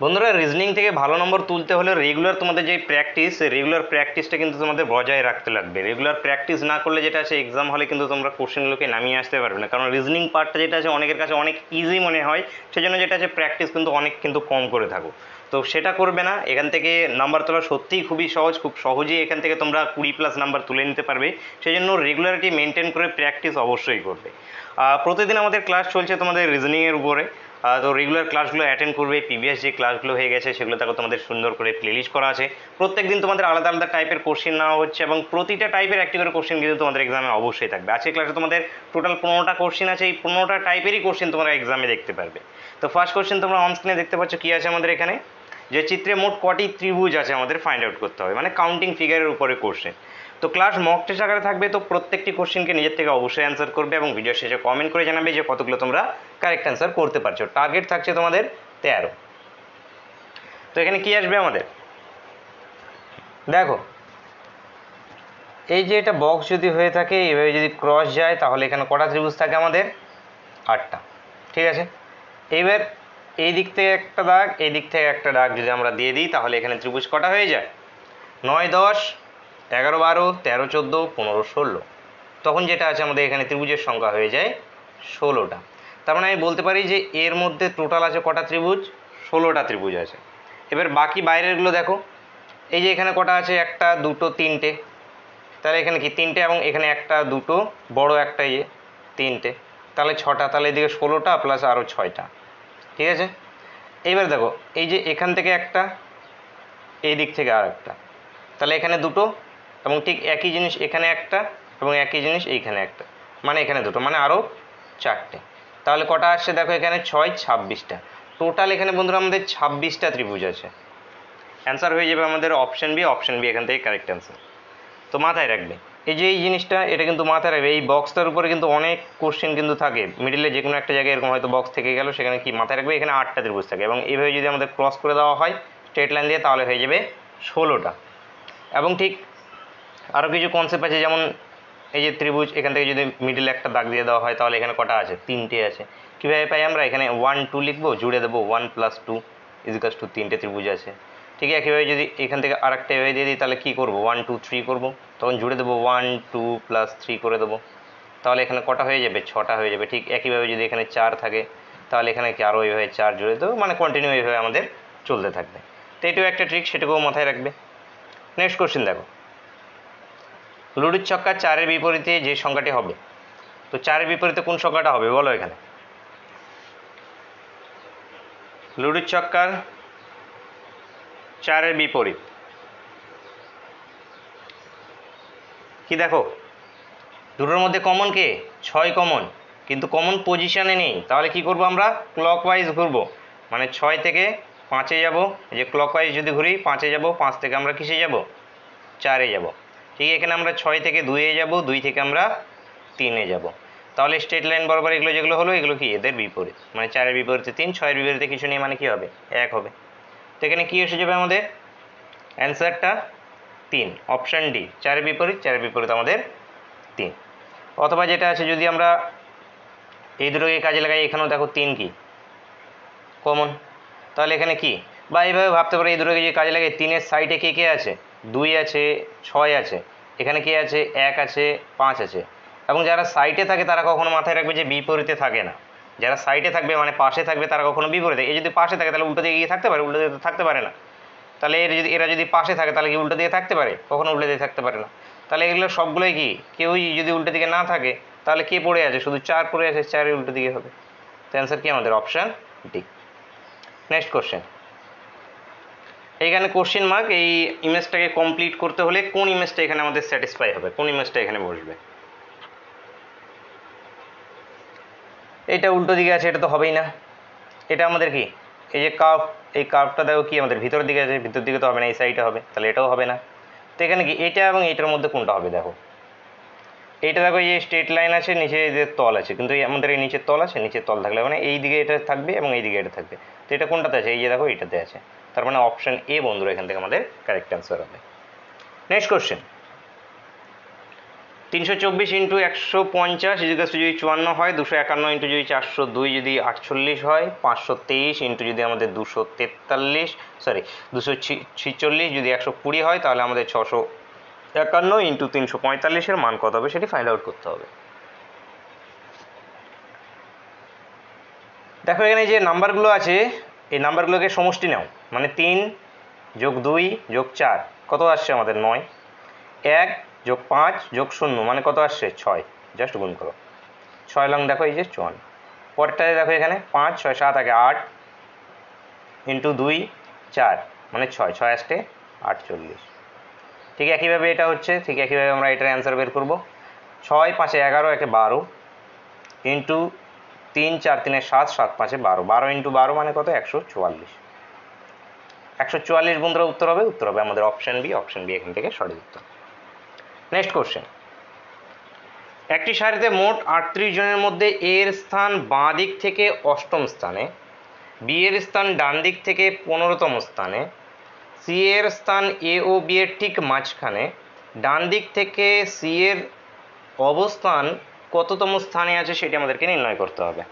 বন্ধুরা রিজনিং থেকে ভালো নম্বর তুলতে হলে রেগুলার তোমাদের যে প্র্যাকটিস রেগুলার প্র্যাকটিসটা কিন্তু তোমাদের বজায় রাখতে লাগবে। রেগুলার প্র্যাকটিস না করলে যেটা আছে এক্সাম হলে কিন্তু তোমরা কোশ্চেনগুলোকে নামিয়ে আসতে পারবে না, কারণ রিজনিং পার্টটা যেটা আছে অনেকের কাছে অনেক ইজি মনে হয়, সেজন্য যেটা আছে প্র্যাকটিস কিন্তু অনেক কম করে থাকো। তো সেটা করবে না। এখান থেকে নাম্বার তোলা সত্যিই খুবই সহজ, খুব সহজেই এখান থেকে তোমরা 20+ নাম্বার তুলে নিতে পারবে। সেই জন্য রেগুলারিটি মেনটেন করে প্র্যাকটিস অবশ্যই করবে। প্রতিদিন আমাদের ক্লাস চলছে তোমাদের রিজনিংয়ের উপরে। তো রেগুলার ক্লাসগুলো অ্যাটেন্ড করবে। প্রিভিয়াস যে ক্লাসগুলো হয়ে গেছে সেগুলো দেখো তোমাদের সুন্দর করে প্লেলিস্ট করা আছে। প্রত্যেক দিন তোমাদের আলাদা আলাদা টাইপের কোশ্চেন নেওয়া হচ্ছে এবং প্রতিটা টাইপের একটি করে কোশ্চেন কিন্তু তোমাদের এক্সামে অবশ্যই থাকবে। আজকে ক্লাসে তোমাদের টোটাল 15টা কোশ্চেন আছে। এই 15টা টাইপেরই কোশ্চেন তোমরা এক্সামে দেখতে পারবে। তো ফার্স্ট কোশ্চেন তোমরা অন স্ক্রিনে দেখতে পাচ্ছ কী আছে আমাদের এখানে, যে চিত্রে মোট কটি ত্রিভুজ আছে আমাদের ফাইন্ড আউট করতে হবে, মানে কাউন্টিং ফিগারের উপরে কোশ্চেন। তো ক্লাস মক টেস্ট আকারে থাকবে, তো প্রত্যেকটি কোশ্চেনকে নিজের থেকে অবশ্যই অ্যান্সার করবে এবং ভিডিও শেষে কমেন্ট করে জানাবে যে কতগুলো তোমরা কারেক্ট অ্যান্সার করতে পারছো। টার্গেট থাকছে তোমাদের 13। তো এখানে কি আসবে আমাদের দেখো, এই যে এটা বক্স যদি হয়ে থাকে এইভাবে যদি ক্রস যায় তাহলে এখানে কটা ত্রিভুজ থাকে আমাদের 8টা। ঠিক আছে, এইবার এই দিক থেকে একটা দাগ, এই দিক থেকে একটা দাগ যদি আমরা দিয়ে দিই তাহলে এখানে ত্রিভুজ কটা হয়ে যায় 9, 10, 11, 12, 13, 14, 15, 16। তখন যেটা আছে আমাদের এখানে ত্রিভুজের সংখ্যা হয়ে যায় 16টা। তার মানে আমি বলতে পারি যে এর মধ্যে টোটাল আছে কটা ত্রিভুজ, 16টা ত্রিভুজ আছে। এবার বাকি বাইরেরগুলো দেখো, এই যে এখানে কটা আছে 1, 2, 3টে, তাহলে এখানে কি 3টে এবং এখানে 1, 2 বড় একটা ইয়ে 3টে, তাহলে 6টা। তাহলে এদিকে 16টা প্লাস আরও 6টা। ঠিক আছে, এইবার দেখো এই যে এখান থেকে একটা, এই দিক থেকে আর একটা, তাহলে এখানে 2টো এবং ঠিক একই জিনিস এখানে একটা এবং একই জিনিস এইখানে একটা, মানে এখানে 2টো, মানে আরও 4টে। তাহলে কটা আসছে দেখো এখানে 6, 26টা। টোটাল এখানে বন্ধুরা আমাদের 26টা ত্রিভুজ আছে। অ্যান্সার হয়ে যাবে আমাদের অপশন বি। অপশন বি এখান থেকে কারেক্ট অ্যান্সার। তো মাথায় রাখবে এই যে এই জিনিসটা, এটা কিন্তু মাথায় রাখবে। এই বক্সটার উপরে কিন্তু অনেক কোশ্চেন কিন্তু থাকে, মিডিলে যে কোনো একটা জায়গায় এরকম হয়তো বক্স থেকে গেল, সেখানে কি মাথায় রাখবে এখানে 8টা ত্রিভুজ থাকে এবং এইভাবে যদি আমাদের ক্রস করে দেওয়া হয় স্ট্রেট লাইন দিয়ে তাহলে হয়ে যাবে 16টা। এবং ঠিক আরও কিছু কনসেপ্ট আছে, যেমন এই যে ত্রিভুজ এখান থেকে যদি মিডিলে একটা দাগ দিয়ে দেওয়া হয় তাহলে এখানে কটা আছে 3টে আছে। কীভাবে পাই আমরা, এখানে 1, 2 লিখবো, জুড়ে দেবো 1 + 2 = 3টে ত্রিভুজ আছে। ঠিক আছে, একইভাবে যদি এখান থেকে আরেকটা এভাবে দিয়ে দিই তাহলে কী করবো 1, 2, 3 করবো, তখন জুড়ে দেবো 1, 2 + 3 করে দেবো, তাহলে এখানে কটা হয়ে যাবে 6টা হয়ে যাবে। ঠিক একইভাবে যদি এখানে 4 থাকে তাহলে এখানে কি আরও এইভাবে 4 জুড়ে দেবো, মানে কন্টিনিউ এইভাবে আমাদের চলতে থাকবে। তো এটাও একটা ট্রিক, সেটাকেও মাথায় রাখবে। নেক্সট কোশ্চেন দেখো, লুডুর ছক্কা 4-এর বিপরীতে যে সংখ্যাটি হবে, তো 4-এর বিপরীতে কোন সংখ্যাটা হবে বলো। এখানে লুডুর ছক্কার 4-এর বিপরীত কি দেখো, দুটোর মধ্যে কমন কে 6 কমন, কিন্তু কমন পজিশনে নেই। তাহলে কি করব আমরা, ক্লকওয়াইজ ঘুরবো, মানে 6 থেকে 5-এ যাব। যে ক্লকওয়াইজ যদি ঘুরি 5-এ যাব, 5 থেকে আমরা কিসে যাব 4-এ যাব। ঠিক এখানে আমরা 6 থেকে 2-এ যাব, 2 থেকে আমরা 3-এ যাব। তাহলে স্ট্রেট লাইন বরাবর এগুলো যেগুলো হলো এগুলো কি এদের বিপরীত, মানে 4-এর বিপরীতে 3, 6-এর বিপরীতে কিছু নেই, মানে কি হবে 1 হবে। তো এখানে কি এসে যাবে আমাদের অ্যান্সারটা 3, অপশান ডি। 4-এর বিপরীত, 4-এর বিপরীত আমাদের 3। অথবা যেটা আছে যদি আমরা এই দুটোকে কাজে লাগাই, এখানেও দেখো 3 কি কমন, তাহলে এখানে কি, বা এইভাবে ভাবতে পারো এই দুটোকে যে কাজে লাগে 3-এর সাইডে কে কে আছে 2 আছে, 6 আছে, এখানে কে আছে 1 আছে, 5 আছে। এবং যারা সাইডে থাকে তারা কখনো মাথায় রাখবে যে বিপরীতে থাকে না। যারা সাইডে থাকবে মানে পাশে থাকবে তারা কখনো বিপরীতে, এই যদি পাশে থাকে তাহলে উল্টো দিকে গিয়ে থাকতে পারে, উল্টো দিকে থাকতে পারে না। তাহলে এরা যদি পাশে থাকে তাহলে কি উল্টো দিকে থাকতে পারে, কখনো উল্টো দিকে থাকতে পারে না। তাহলে এগুলো সবগুলোই কি, কেউই যদি উল্টো দিকে না থাকে তাহলে কে পড়ে আছে, শুধু 4 পড়ে আছে, 4-এর উল্টো দিকে হবে। তো অ্যান্সার কি আমাদের অপশান ডি। নেক্সট কোশ্চেন, এইখানে কোশ্চেন মার্ক, এই ইমেজটাকে কমপ্লিট করতে হলে কোন ইমেজটা এখানে আমাদের স্যাটিসফাই হবে, কোন ইমেজটা এখানে বসবে। এটা উল্টো দিকে আছে, এটা তো হবেই না। এটা আমাদের কি, এই যে কার্ভ, এই কার্ভটা দেখো কি আমাদের ভিতরের দিকে আছে, ভিতর দিকে তো হবে না, এই সাইডে হবে, তাহলে এটাও হবে না। তো এখানে কি এটা এবং এইটার মধ্যে কোনটা হবে দেখো, এইটা দেখো এই যে স্ট্রেট লাইন আছে, নিচে এদের তল আছে, কিন্তু আমাদের এই নিচের তল আছে, নিচের তল থাকলে মানে এই দিকে এটা থাকবে এবং এই দিকে এটা থাকবে। তো এটা কোনটাতে আছে, এই যে দেখো এইটাতে আছে, তার মানে অপশান এ বন্ধুরা এখান থেকে আমাদের কারেক্ট অ্যান্সার হবে। নেক্সট কোশ্চেন, 324 ইন্টু 150 যদি 54 হয়, 251 ইন্টু যদি 402 যদি 48 হয়, 523 ইন্টু যদি আমাদের 243 সরি 246 যদি 120 হয়, তাহলে আমাদের 651 ইন্টু 345 মান কত হবে সেটি ফাইন্ড আউট করতে হবে। দেখো এখানে যে নাম্বারগুলো আছে এই নাম্বারগুলোকে সমষ্টি নাও, মানে 3 যোগ 2 যোগ 4 কত আসছে আমাদের 9, 1 যোগ 5 যোগ 0 মানে কত আসছে 6, জাস্ট গুণ করো 6 লং দেখো এই যে 54। পরেরটায় দেখো এখানে 5 6 7 আগে 8 ইন্টু 2 4 মানে 6 6 আসছে 48। ঠিক একইভাবে এটা হচ্ছে, ঠিক একইভাবে আমরা এটার অ্যান্সার বের করব। 6 5 11 একে 12 ইন্টু 3 4 3 7 7 5 12 12 ইন্টু 12 মানে কত 144। 144 বন্ধুরা উত্তর হবে আমাদের অপশন বি এখান থেকে সঠিক উত্তর। নেক্সট কোশ্চেন, একটি সারিতে মোট 38 জনের মধ্যে এ এর স্থান বাঁ দিক থেকে 8ম স্থানে, বি এর স্থান ডান দিক থেকে 15তম স্থানে, সি এর স্থান এ ও বি এর ঠিক মাঝখানে, ডান দিক থেকে সি এর অবস্থান কততম স্থানে আছে সেটি আমাদেরকে নির্ণয় করতে হবে।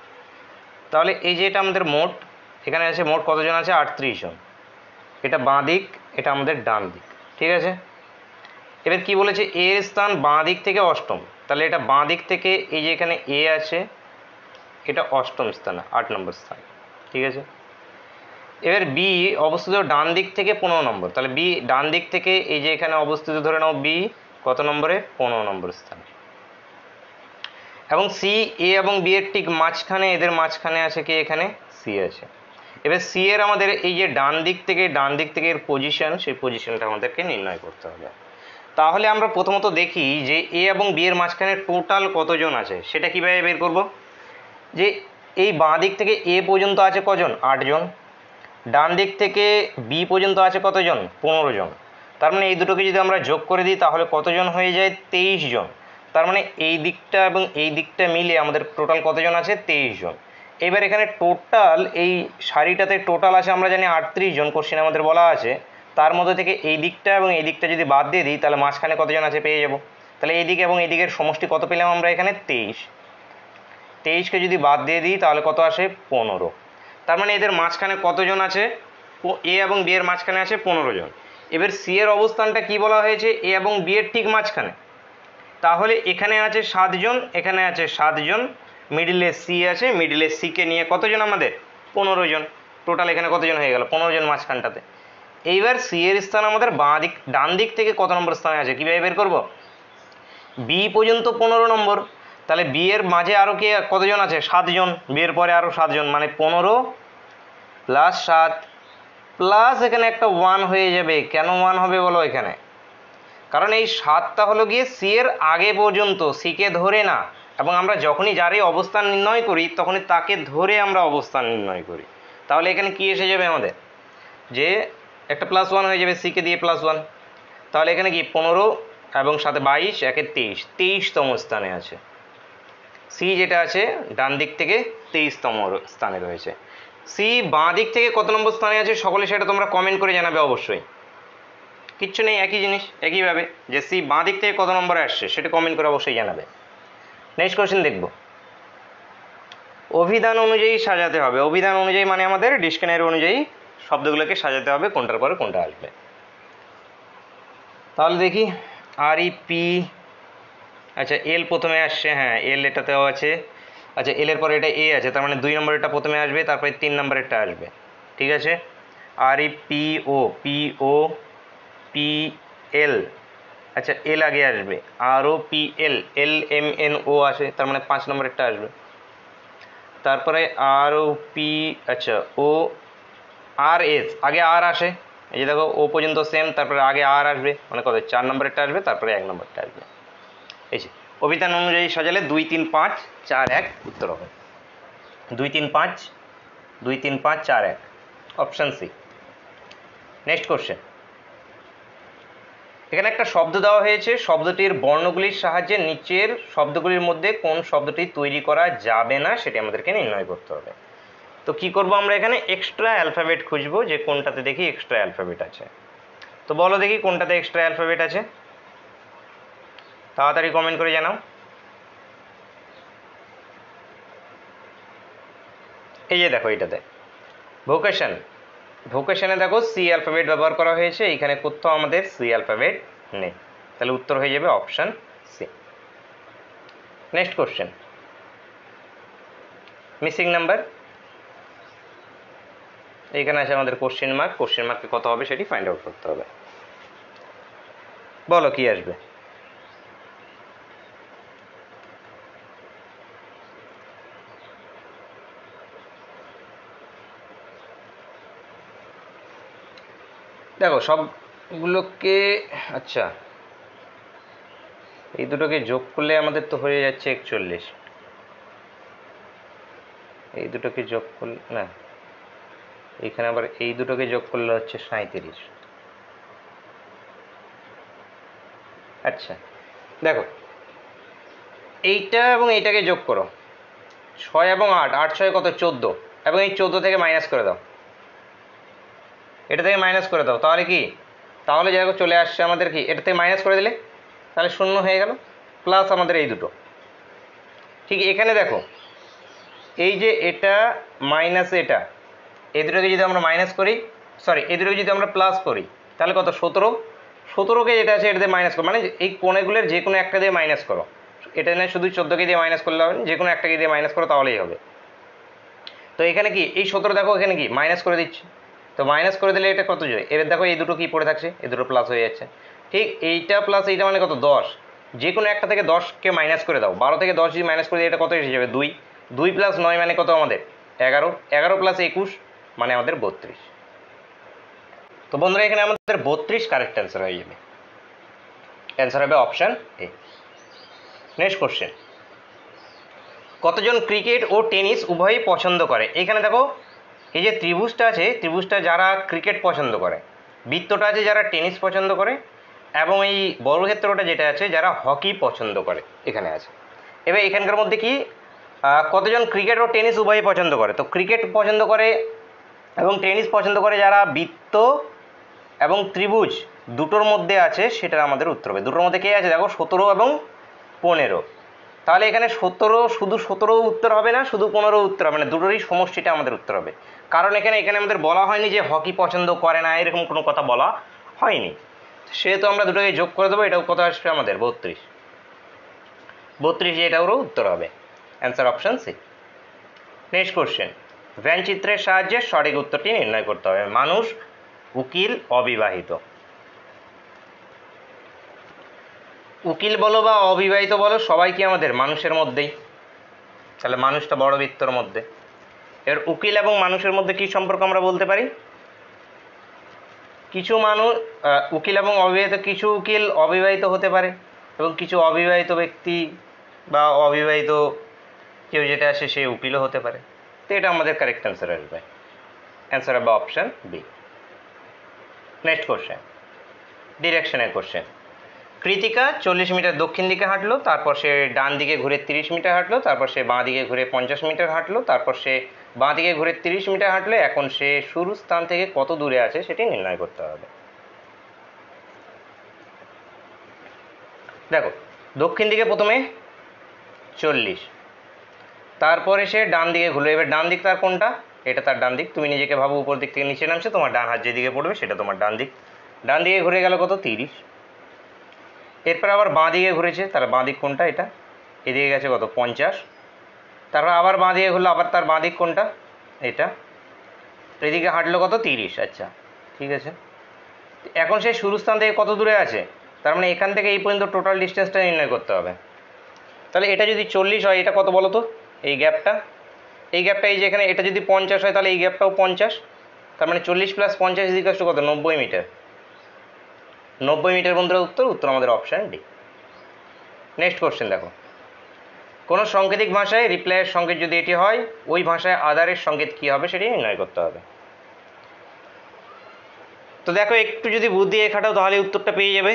তাহলে এই যে এটা আমাদের মোট, এখানে আছে মোট কতজন আছে 38 জন, এটা বাঁ দিক এটা আমাদের ডান দিক, ঠিক আছে। এবার কি বলেছে এ এর স্থান বাঁ দিক থেকে 8ম, তাহলে এটা বাঁ দিক থেকে এই যে এখানে এ আছে এটা 8ম স্থানে 8 নম্বর স্থান, ঠিক আছে। এবার বি অবস্থিত ডান দিক থেকে 15 নম্বর, তাহলে বি ডান দিক থেকে এই যে এখানে অবস্থিত ধরে নাও বি কত নম্বরে 15 নম্বর স্থানে, এবং সি এ এবং বি এর ঠিক মাঝখানে, এদের মাঝখানে আছে কি এখানে সি আছে। এবার সি এর আমাদের এই যে ডান দিক থেকে এর পজিশন, সেই পজিশনটা আমাদেরকে নির্ণয় করতে হবে। তাহলে আমরা প্রথমত দেখি যে এ এবং বি এর মাঝখানে টোটাল কতজন আছে সেটা কীভাবে বের করব। যে এই বাঁ দিক থেকে এ পর্যন্ত আছে কজন 8 জন, ডান দিক থেকে বি পর্যন্ত আছে কতজন 15 জন, তার মানে এই দুটোকে যদি আমরা যোগ করে দিই তাহলে কতজন হয়ে যায় 23 জন। তার মানে এই দিকটা এবং এই দিকটা মিলে আমাদের টোটাল কতজন আছে 23 জন। এবার এখানে টোটাল এই সারিটাতে টোটাল আছে আমরা জানি 38 জন, কোশ্চেন আমাদের বলা আছে। তার মধ্যে থেকে এই দিকটা এবং এই দিকটা যদি বাদ দিয়ে দিই তাহলে মাঝখানে কতজন আছে পেয়ে যাব। তাহলে এই দিক এবং এই দিকের সমষ্টি কত পেলাম আমরা এখানে 23। 23কে যদি বাদ দিয়ে দিই তাহলে কত আসে 15। তার মানে এদের মাঝখানে কতজন আছে, এ এবং বি এর মাঝখানে আছে 15 জন। এবার সি এর অবস্থানটা কি বলা হয়েছে এ এবং বি এর ঠিক মাঝখানে, তাহলে এখানে আছে 7 জন, এখানে আছে 7 জন, মিডিলে সি আছে, মিডিলে সিকে নিয়ে কতজন আমাদের 15 জন, টোটাল এখানে কতজন হয়ে গেল 15 জন মাঝখানটাতে। এইবার সি এর স্থান আমাদের বাঁ দিক ডান দিক থেকে কত নম্বর স্থানে আছে কীভাবে বের করব, বি পর্যন্ত 15 নম্বর, তাহলে বি এর মাঝে আরও কে কতজন আছে 7 জন, বি এর পরে আরও 7 জন, মানে 15 প্লাস 7 প্লাস এখানে একটা 1 হয়ে যাবে। কেন 1 হবে বলো এখানে, কারণ এই 7টা হলো গিয়ে সি এর আগে পর্যন্ত, সিকে ধরে না, এবং আমরা যখনই যারই অবস্থান নির্ণয় করি তখনই তাকে ধরে আমরা অবস্থান নির্ণয় করি। তাহলে এখানে কি এসে যাবে আমাদের, যে একটা +1 হয়ে যাবে, সিকে দিয়ে +1, তাহলে এখানে কি 15 এবং সাথে 22 একে 23, 23তম স্থানে আছে সি, যেটা আছে ডান দিক থেকে 23তম স্থানে রয়েছে। সি বাঁ দিক থেকে কত নম্বর স্থানে আছে সকলে সেটা তোমরা কমেন্ট করে জানাবে অবশ্যই, কিচ্ছু নেই একই জিনিস একইভাবে, যে সি বাঁ দিক থেকে কত নম্বরে আসছে সেটা কমেন্ট করে অবশ্যই জানাবে। নেক্সট কোশ্চেন দেখব, অভিধান অনুযায়ী সাজাতে হবে। অভিধান অনুযায়ী মানে আমাদের ডিকশনারি অনুযায়ী শব্দগুলোকে সাজাতে হবে, কোনটার পরে কোনটা আসবে। তাহলে দেখি আর ই পি, আচ্ছা এল প্রথমে আসছে, হ্যাঁ এল এটাতেও আছে, আচ্ছা এল এর পরে এটা এ আছে, তার মানে 2 নম্বরেরটা প্রথমে আসবে, তারপরে 3 নম্বরেরটা আসবে, ঠিক আছে। আর E P O, P O P L, আচ্ছা এল আগে আসবে, আর O P L, L M N O আসে, তার মানে 5 নম্বরেরটা আসবে। তারপরে আর ও পি, আচ্ছা ও আর এস, আগে আর আসে, এই যে দেখো ও পর্যন্ত সেম, তারপরে আগে আর আসবে, মানে কত 4 নম্বরেরটা আসবে, তারপরে 1 নম্বরটা আসবে। এই যে অভিধান অনুযায়ী সাজালে 2 3 5 4 1 উত্তর হবে 2 3 5 2 3 5 4 1, অপশান সি। নেক্সট কোশ্চেন, এখানে একটা শব্দ দেওয়া হয়েছে, শব্দটির বর্ণগুলির সাহায্যে নিচের শব্দগুলির মধ্যে কোন শব্দটি তৈরি করা যাবে না সেটি আমাদেরকে নির্ণয় করতে হবে। তো কি করব আমরা এখানে এক্সট্রা অ্যালফাবেট খুঁজবো, যে কোনটাতে দেখি এক্সট্রা অ্যালফাবেট আছে। তো বলো দেখি কোনটাতে এক্সট্রা অ্যালফাবেট আছে। তাড়াতাড়ি কমেন্ট করে জানাও। এই যে দেখো এটাতে ভোকেশন, ভোকেশনে দেখো সি অ্যালফাবেট ব্যবহার করা হয়েছে, এখানে কোথাও আমাদের সি অ্যালফাবেট নেই, তাহলে উত্তর হয়ে যাবে option C. Next question, missing number, এইখানে আছে আমাদের কোশ্চেন মার্ক, কোশ্চেন মার্কে কত হবে সেটি ফাইন্ড আউট করতে হবে। বলো কি আসবে? দেখো সবগুলোকে, আচ্ছা এই দুটোকে যোগ করলে আমাদের তো হয়ে যাচ্ছে 41, এই দুটোকে যোগ করলে না, এখানে আবার এই দুটোকে যোগ করলে হচ্ছে 37। আচ্ছা দেখো এইটা এবং এইটাকে যোগ করো, 6 এবং 8, 8 6 কত 14, এবং এই 14 থেকে মাইনাস করে দাও, এটা থেকে মাইনাস করে দাও, তাহলে কি, তাহলে দেখো চলে আসছে আমাদের কি, এটা থেকে মাইনাস করে দিলে তাহলে 0 হয়ে গেল, প্লাস আমাদের এই দুটো। ঠিক এখানে দেখো এই যে এটা মাইনাস এটা, এই দুটোকে যদি আমরা মাইনাস করি, সরি এই দুটোকে যদি আমরা প্লাস করি তাহলে কত 17, 17কে যেটা আছে এটা দিয়ে মাইনাস করো, মানে এই কোণেগুলোর যে কোনো একটা দিয়ে মাইনাস করো, এটা না শুধু 14কে দিয়ে মাইনাস করলে হবে, যে কোনো একটাকে দিয়ে মাইনাস করো তাহলেই হবে। তো এখানে কি এই 17 দেখো এখানে কি মাইনাস করে দিচ্ছি, তো মাইনাস করে দিলে এটা কত যায়, এবার দেখো এই দুটো কি পড়ে থাকছে, এই দুটো প্লাস হয়ে যাচ্ছে। ঠিক এইটা প্লাস এইটা মানে কত 10, যে কোনো একটা থেকে 10কে মাইনাস করে দাও, 12 থেকে 10 যদি মাইনাস করে দিই এটা কত এসে যাবে 2, 2 প্লাস 9 মানে কত আমাদের 11, 11 প্লাস 21 মানে আমাদের 32। তো বন্ধুরা এখানে আমাদের 32 কারেক্ট অ্যান্সার হয়ে যাবে, অ্যান্সার হবে অপশান এ। নেক্সট কোশ্চেন, কতজন ক্রিকেট ও টেনিস উভয়ই পছন্দ করে? এখানে দেখো এই যে ত্রিভুজটা আছে, ত্রিভুজটা যারা ক্রিকেট পছন্দ করে, বৃত্তটা আছে যারা টেনিস পছন্দ করে, এবং এই বর্গক্ষেত্রটা যেটা আছে যারা হকি পছন্দ করে এখানে আছে। এবার এখানকার মধ্যে কি কতজন ক্রিকেট ও টেনিস উভয়ই পছন্দ করে, তো ক্রিকেট পছন্দ করে এবং টেনিস পছন্দ করে যারা বৃত্ত এবং ত্রিভুজ দুটোর মধ্যে আছে, সেটা আমাদের উত্তর হবে। দুটোর মধ্যে কে আছে দেখো 17 এবং 15, তাহলে এখানে 17 শুধু 17 উত্তর হবে না, শুধু 15 উত্তর হবে না, দুটোরই সমষ্টিটা আমাদের উত্তর হবে। কারণ এখানে আমাদের বলা হয়নি যে হকি পছন্দ করে না, এরকম কোনো কথা বলা হয়নি, সেহেতু আমরা দুটোকে যোগ করে দেবো, এটাও কত আসবে আমাদের 32, 32 এটারও উত্তর হবে, answer option C. Next question, Venn চিত্রের সাহায্যে সঠিক উত্তরটি নির্ণয় করতে হবে। মানুষ, উকিল, অবিবাহিত। উকিল বলো বা অবিবাহিত বলো সবাই কি আমাদের মানুষের মধ্যেই, তাহলে মানুষটা বড় বৃত্তর মধ্যে। এর উকিল এবং মানুষের মধ্যে কি সম্পর্ক আমরা বলতে পারি, কিছু মানুষ উকিল এবং অবিবাহিত, কিছু উকিল অবিবাহিত হতে পারে এবং কিছু অবিবাহিত ব্যক্তি বা অবিবাহিত কেউ যেটা আসে সে উকিলও হতে পারে, তো এটা আমাদের কারেক্ট অ্যান্সার আসবে, অ্যান্সার হবে অপশান বি। নেক্সট কোশ্চেন, ডিরেকশনের কোশ্চেন। কৃতিকা 40 মিটার দক্ষিণ দিকে হাঁটলো, তারপর সে ডান দিকে ঘুরে 30 মিটার হাঁটলো, তারপর সে বাঁ দিকে ঘুরে 50 মিটার হাঁটলো, তারপর সে বাঁ দিকে ঘুরে 30 মিটার হাঁটলো, এখন সে শুরু স্থান থেকে কত দূরে আছে সেটি নির্ণয় করতে হবে। দেখো দক্ষিণ দিকে প্রথমে 40, তারপরে সে ডান দিকে ঘুরলো, এবার ডান দিক তার কোনটা, এটা তার ডান দিক, তুমি নিজেকে ভাবো উপর দিক থেকে নিচে নামছে, তোমার ডান হাত যেদিকে পড়বে সেটা তোমার ডান দিক, ডান দিকে ঘুরে গেল কত 30, এরপর আবার বাঁ দিকে ঘুরেছে, তার বাঁ দিক কোনটা, এটা এদিকে গেছে কত 50, তারপর আবার বাঁ দিকে ঘুরলো, আবার তার বাঁ দিক কোনটা, এটা, এদিকে হাঁটলো কত 30, আচ্ছা ঠিক আছে। এখন সে শুরুস্থান থেকে কত দূরে আছে, তার মানে এখান থেকে এই পর্যন্ত টোটাল ডিস্টেন্সটা নির্ণয় করতে হবে। তাহলে এটা যদি 40 হয়, এটা কত বলো তো, এই গ্যাপটা, এই গ্যাপটা এই যে এখানে এটা যদি 50 হয় তাহলে এই গ্যাপটাও 50, তার মানে 40 + 50 = কত 90 মিটার, 90 মিটার বন্ধুরা উত্তর আমাদের অপশান ডি। নেক্সট কোশ্চেন দেখো, কোনো সাংকেতিক ভাষায় রিপ্লাইয়ের সংকেত যদি এটি হয়, ওই ভাষায় আদারের সংকেত কী হবে সেটি নির্ণয় করতে হবে। তো দেখো একটু যদি বুদ্ধি খাটাও তাহলে উত্তরটা পেয়ে যাবে।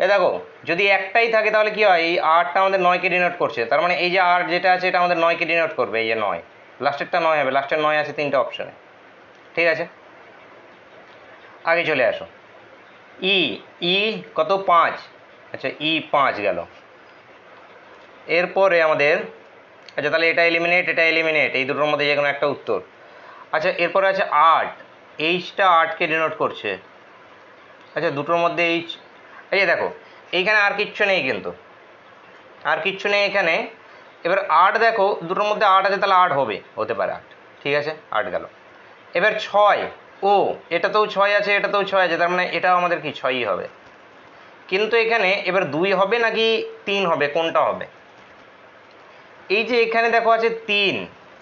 এ দেখো যদি একটাই থাকে তাহলে কি হয়, এই আরটা আমাদের 9কে ডিনোট করছে, তার মানে এই যে আর যেটা আছে এটা আমাদের 9কে ডিনোট করবে, এই যে 9, লাস্টেরটা 9 হবে, লাস্টের 9 আছে 3টে অপশানে, ঠিক আছে। আগে চলে আসো, ই ই কত 5, আচ্ছা ই 5 গেল। এরপরে আমাদের আচ্ছা তাহলে এটা এলিমিনেট, এটা এলিমিনেট, এই দুটোর মধ্যে যে কোনো একটা উত্তর। আচ্ছা এরপরে আছে 8, এইচটা 8কে ডিনোট করছে। আচ্ছা দুটোর মধ্যে এইচ, এই যে দেখো এইখানে আর কিচ্ছু নেই, কিন্তু আর কিচ্ছু নেই এখানে। এবার 8 দেখো দুটোর মধ্যে 8 আছে, তাহলে 8 হতে পারে 8, ঠিক আছে 8 গেল। এবার 6, ও এটাতেও 6 আছে, এটাতেও 6 আছে, তার মানে এটাও আমাদের কি 6ই হবে। কিন্তু এখানে এবার 2 হবে নাকি 3 হবে, কোনটা হবে? এই যে এখানে দেখো আছে 3,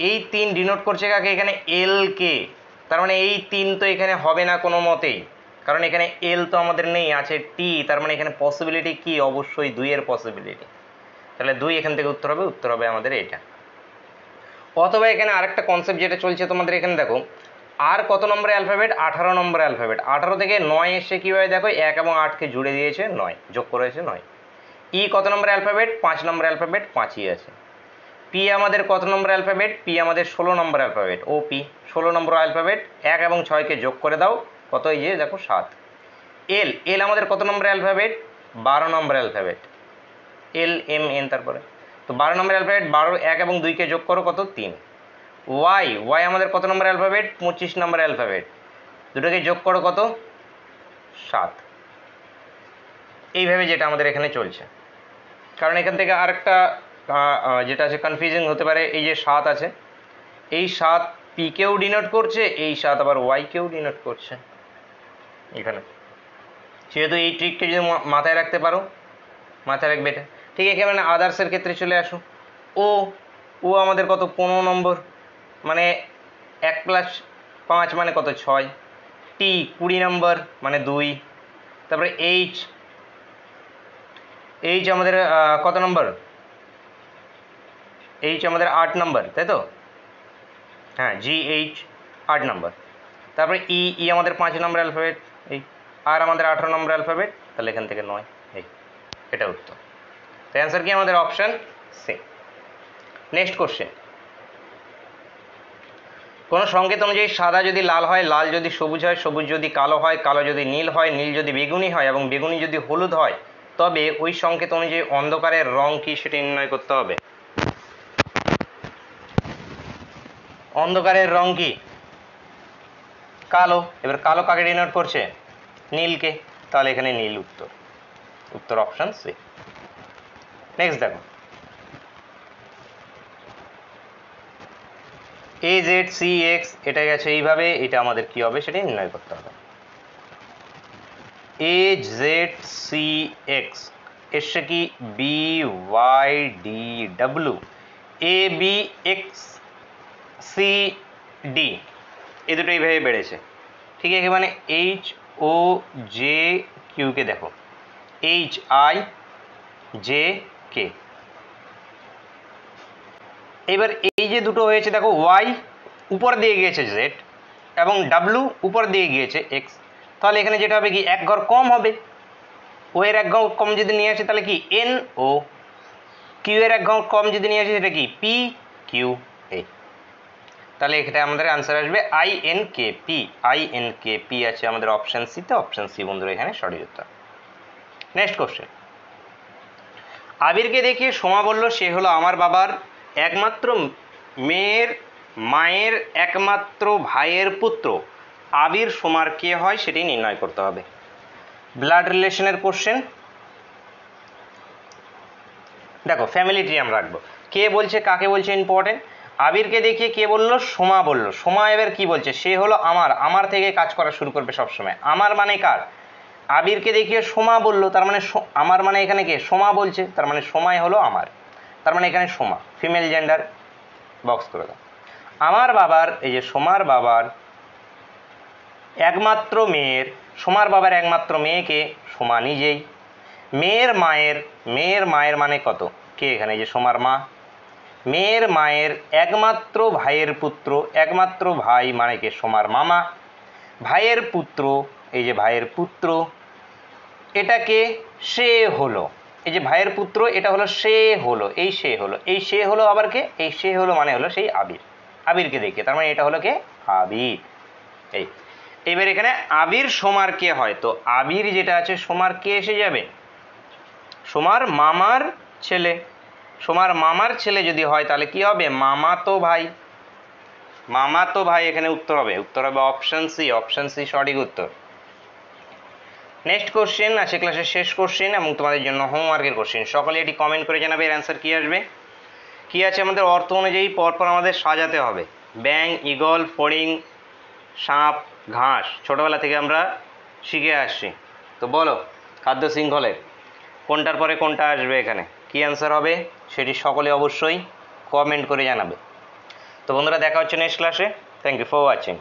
এই 3 ডিনোট করছে কাকে? এখানে এল কে, তার মানে এই 3 তো এখানে হবে না কোনো মতেই, কারণ এখানে এল তো আমাদের নেই, আছে টি, তার মানে এখানে পসিবিলিটি কি? অবশ্যই 2 এর পসিবিলিটি, তাহলে 2 এখান থেকে উত্তর হবে, উত্তর হবে আমাদের এটা। অথবা এখানে আরেকটা কনসেপ্ট যেটা চলছে তোমাদের এখানে দেখো, আর কত নম্বর অ্যালফাবেট? 18 নম্বর অ্যালফাবেট। 18 থেকে 9 এসে কীভাবে দেখো 1 এবং 8কে জুড়ে দিয়েছে 9, যোগ করেছে 9। ই কত নম্বর অ্যালফাবেট? 5 নম্বর অ্যালফাবেট, 5ই আছে। পি আমাদের কত নম্বর অ্যালফাবেট? পি আমাদের 16 নম্বর অ্যালফাবেট। ও পি 16 নম্বর অ্যালফাবেট, 1 এবং 6কে যোগ করে দাও, কত? এই যে দেখো 7। এল, এল আমাদের কত নম্বর অ্যালফাবেট? 12 নম্বর অ্যালফাবেট, এল এম এন তারপরে, তো 12 নম্বর অ্যালফাবেট, 12, 1 এবং 2কে যোগ করো, কত? 3। ওয়াই, ওয়াই আমাদের কত নম্বর অ্যালফাবেট? 25 নম্বর অ্যালফাবেট, দুটোকে যোগ করো, কত? 7। এইভাবে যেটা আমাদের এখানে চলছে, কারণ এখান থেকে আরেকটা যেটা আছে কনফিউজিং হতে পারে, এই যে 7 আছে, এই 7 পি কেও ডিনোট করছে, এই 7 আবার ওয়াই কেও ডিনোট করছে এখানে। সেহেতু এই ট্রিকটা যদি মাথায় রাখতে পারো, মাথায় রাখবে এটা। ঠিক এখানে আদার্সের ক্ষেত্রে চলে আসো। ও, ও আমাদের কত? 15 নম্বর, মানে 1 + 5 মানে কত? 6। টি 20 নম্বর, মানে 2। তারপরে এইচ, এইচ আমাদের কত নম্বর? এইচ আমাদের 8 নম্বর, তাই তো? হ্যাঁ, জি এইচ 8 নম্বর। তারপরে ই, ই আমাদের 5 নম্বর অ্যালফাবেট, এই। আর আমাদের 18 নম্বর অ্যালফাবেট, তাহলে এখান থেকে 9, এই এটা উত্তর। তো অ্যান্সার কি আমাদের? Option C. নেক্সট কোশ্চেন, কোনো সংকেত অনুযায়ী সাদা যদি লাল হয়, লাল যদি সবুজ হয়, সবুজ যদি কালো হয়, কালো যদি নীল হয়, নীল যদি বেগুনি হয় এবং বেগুনি যদি হলুদ হয়, তবে ওই সংকেত অনুযায়ী অন্ধকারের রং কি সেটা নির্ণয় করতে হবে। অন্ধকারের রং কি? কালো। এবার কালো কাকে ডিনোট করছে? নীলকে, তাহলে এখানে নীল উত্তর, উত্তর অপশান সি। নেক্সট দেখো, এ জেড সি এক্স, এটা গেছে এইভাবে, এটা আমাদের কি হবে সেটা নির্ণয় করতে হবে। এ জেড সি এক্স এসছে কি? B Y D W, A B x C D, এ দুটো এইভাবে বেড়েছে। ঠিক আছে, মানে এইচ ও জে কিউকে দেখো, এইচ আই জে কে। এবার এই যে দুটো হয়েছে দেখো, ওয়াই উপর দিয়ে গিয়েছে জেড এবং ডাব্লু উপর দিয়ে গিয়েছে এক্স, তাহলে এখানে যেটা হবে কি? এক ঘর কম হবে। ও এর এক ঘর কম যদি নিয়ে আসে তাহলে কি? N O. কিউ এর এক ঘর কম যদি নিয়ে আসে সেটা কি? পি কিউ এ। তাহলে এখানে আমাদের আনসার আসবে I N K P, I N K P আছে আমাদের অপশান সিতে, অপশান সি বন্ধুরা এখানে সঠিক উত্তর। নেক্সট কোশ্চেন, আবিরকে দেখিয়ে সোমা বলল সে হলো আমার বাবার একমাত্র মেয়ের মায়ের একমাত্র ভাইয়ের পুত্র, আবির সোমার কে হয় সেটি নির্ণয় করতে হবে। ব্লাড রিলেশনের কোশ্চেন। দেখো ফ্যামিলি ট্রি আমরা রাখবো, কে বলছে কাকে বলছে ইম্পর্টেন্ট। আবিরকে দেখিয়ে কে বললো? সোমা বললো। সোমা এবার কি বলছে? সে হলো আমার, আমার থেকে কাজ করা শুরু করবে সবসময়। আমার মানে কার? আবিরকে দেখিয়ে সোমা বললো, তার মানে আমার মানে এখানে কে? সোমা বলছে, তার মানে সোমাই হলো আমার, তার মানে এখানে সোমা ফিমেল জেন্ডার, বক্স করে দাও। আমার বাবার, এই যে সোমার বাবার একমাত্র মেয়ের, সোমার বাবার একমাত্র মেয়েকে সোমা নিজেই। মেয়ের মায়ের, মেয়ের মায়ের মানে কত? কে এখানে? এই যে সোমার মা। মেয়ের মায়ের একমাত্র ভাইয়ের পুত্র, একমাত্র ভাই মানে কে? সোমার মামা। ভাইয়ের পুত্র, এই যে ভাইয়ের পুত্র, এটাকে সে হলো, এই যে ভাইয়ের পুত্র এটা হলো সে হলো, এই সে হলো, এই সে হলো আবার কে? এই সে হলো মানে হলো সেই আবির, আবিরকে দেখে, তার মানে এটা হলো কে? আবির। এই এবার এখানে আবির সোমার কে হয়, তো আবির যেটা আছে সোমার কে এসে যাবে, সোমার মামার ছেলে। সোমার মামার ছেলে যদি হয় তাহলে কি হবে, মামাতো ভাই। মামাতো ভাই এখানে উত্তর হবে অপশন সি, অপশন সি সঠিক উত্তর। নেক্সট কোশ্চেন আছে ক্লাসের শেষ কোশ্চেন এবং তোমাদের জন্য হোমওয়ার্কের কোশ্চেন, সকলে এটি কমেন্ট করে জানাবে এর অ্যান্সার কি আসবে। কি আছে আমাদের অর্থ অনুযায়ী পরপর আমাদের সাজাতে হবে। ব্যাঙ, ঈগল, ফড়িং, সাপ, ঘাস ছোটবেলা থেকে আমরা শিখে আসছি। তো বলো খাদ্য শৃঙ্খলের কোনটার পরে কোনটা আসবে, এখানে কি অ্যান্সার হবে সেটি সকলে অবশ্যই কমেন্ট করে জানাবে। তো বন্ধুরা দেখা হচ্ছে নেক্সট ক্লাসে। Thank you for watching.